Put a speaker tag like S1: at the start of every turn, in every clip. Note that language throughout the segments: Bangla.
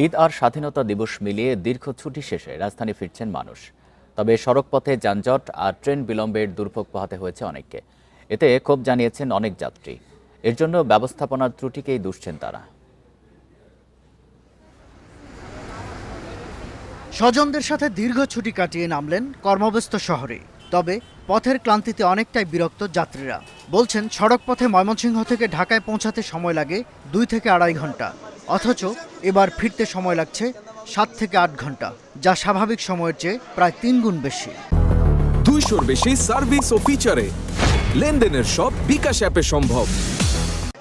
S1: ঈদ আর স্বাধীনতা দিবস মিলিয়ে দীর্ঘ ছুটি শেষে রাজধানী ফিরছেন মানুষ। তবে সড়কপথে যানজট আর ট্রেন বিলম্বের দুর্ভোগ পোহাতে হয়েছে অনেককে। এতে ক্ষোভ জানিয়েছেন অনেক যাত্রী। এর জন্য ব্যবস্থাপনার ত্রুটিকেই দুষছেন তারা।
S2: স্বজনদের সাথে দীর্ঘ ছুটি কাটিয়ে নামলেন কর্মব্যস্ত শহরে। তবে পথের ক্লান্তিতে অনেকটাই বিরক্ত যাত্রীরা। বলছেন সড়কপথে ময়মনসিংহ থেকে ঢাকায় পৌঁছাতে সময় লাগে 2 থেকে 2.5 ঘন্টা, অথচ এবার ফিরতে সময় লাগছে 7 থেকে 8 ঘন্টা, যা স্বাভাবিক সময়ের চেয়ে প্রায় 3 গুণ বেশি।
S3: 200-র বেশি সার্ভিস ও ফিচারে লেনদেনের সব বিকাশ অ্যাপে সম্ভব।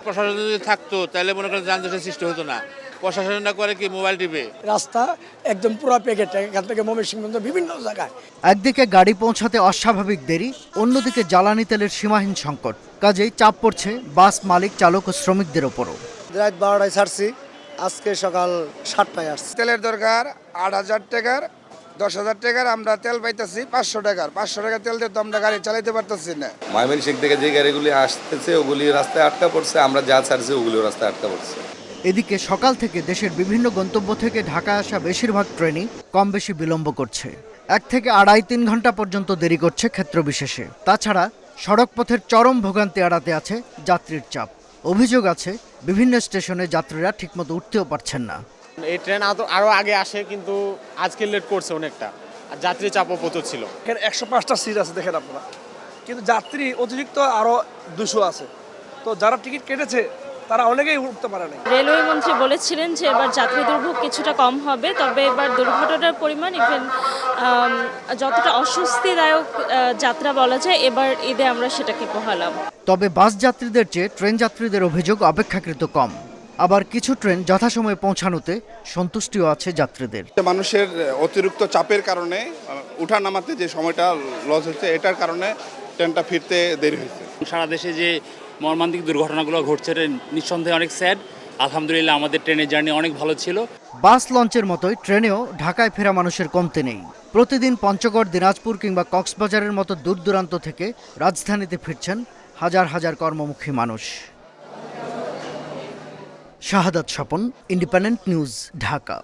S4: প্রশাসন যদি থাকতো তাহলে মনে করেন যানজটের সৃষ্টি হতো না। প্রশাসনটা করে কি মোবাইল টিপে।
S5: রাস্তা একদম পুরো প্যাকেট, এখান থেকে ময়মনসিংহ বিভিন্ন জায়গায়।
S2: একদিকে গাড়ি পৌঁছাতে অস্বাভাবিক দেরি, অন্যদিকে জ্বালানি তেলের সীমাহীন সংকট। কাজেই চাপ পড়ছে বাস মালিক, চালক ও শ্রমিকদের ওপরও।
S6: রাত 12টায় ছাড়ছি, আজকে সকাল 7টায় আসছি।
S7: তেলের দরকার 8,000 টাকার, 10,000 টাকার আমরা তেল পাইতেছি 500 টাকার। 500 টাকা তেল দিয়ে তো আমরা গাড়ি চালাতে পারতেছি না।
S8: ময়মনসিংহ থেকে যে গাড়িগুলি আসতেছে ওগুলি রাস্তায় আটকা পড়ছে, আমরা যা ছাড়ছি ওগুলো রাস্তায় আটকা পড়ছে।
S2: এদিকে সকাল থেকে দেশের বিভিন্ন গন্তব্য থেকে ঢাকায় আসা বেশিরভাগ ট্রেনই কম বেশি বিলম্ব করছে। 1 থেকে 2.5-3 ঘন্টা পর্যন্ত দেরি করছে ক্ষেত্রবিশেষে। তাছাড়া সড়কপথের চরম ভোগান্তি এড়াতে আছে যাত্রীর চাপ। অভিযোগ আছে বিভিন্ন স্টেশনে যাত্রীরা ঠিকমতো উঠতেও পারছেন না।
S9: এই ট্রেন আরো আগে আসে, কিন্তু আজকে লেট করছে অনেকটা, আর যাত্রী চাপও প্রচুর ছিল।
S6: এখানে 105টা সিট আছে দেখেন আপনারা, কিন্তু যাত্রী অতিরিক্ত আরো 200 আছে। তো যারা টিকিট কেটেছে তারা অনেকেই উঠতে পারে না।
S10: রেলওয়ে মন্ত্রী বলেছিলেন যে এবার যাত্রী দুর্ভোগ কিছুটা কম হবে, তবে এবার দুর্ঘটনার পরিমাণ ইভেন যতটা অস্বস্তিদায়ক যাত্রা বলা যায়, এবার ঈদে আমরা সেটাকে পোহালাম।
S2: তবে বাস যাত্রীদের চেয়ে ট্রেন যাত্রীদের অভিযোগ অপেক্ষাকৃত কম। আবার কিছু ট্রেন যথাসময়ে পৌঁছানোতে সন্তুষ্টিও আছে যাত্রীদের।
S7: মানুষের অতিরিক্ত চাপের কারণে উঠা নামাতে যে সময়টা লস হচ্ছে, এটার কারণে ট্রেনটা ফিরতে দেরি হয়েছে।
S11: সারা দেশে যে মর্মান্তিক দুর্ঘটনাগুলো ঘটছে নিঃসন্দেহে অনেক স্যাড। আলহামদুলিল্লাহ আমাদের ট্রেনের জার্নি অনেক ভালো ছিল।
S2: বাস লঞ্চের মতোই ট্রেনেও ঢাকায় ফেরা মানুষের কমতে নেই। প্রতিদিন পঞ্চগড়, দিনাজপুর কিংবা কক্সবাজারের মতো দূর দূরান্ত থেকে রাজধানীতে ফিরছেন হাজার হাজার কর্মমুখী মানুষ। শাহাদাত স্বপন, ইন্ডিপেন্ডেন্ট নিউজ, ঢাকা।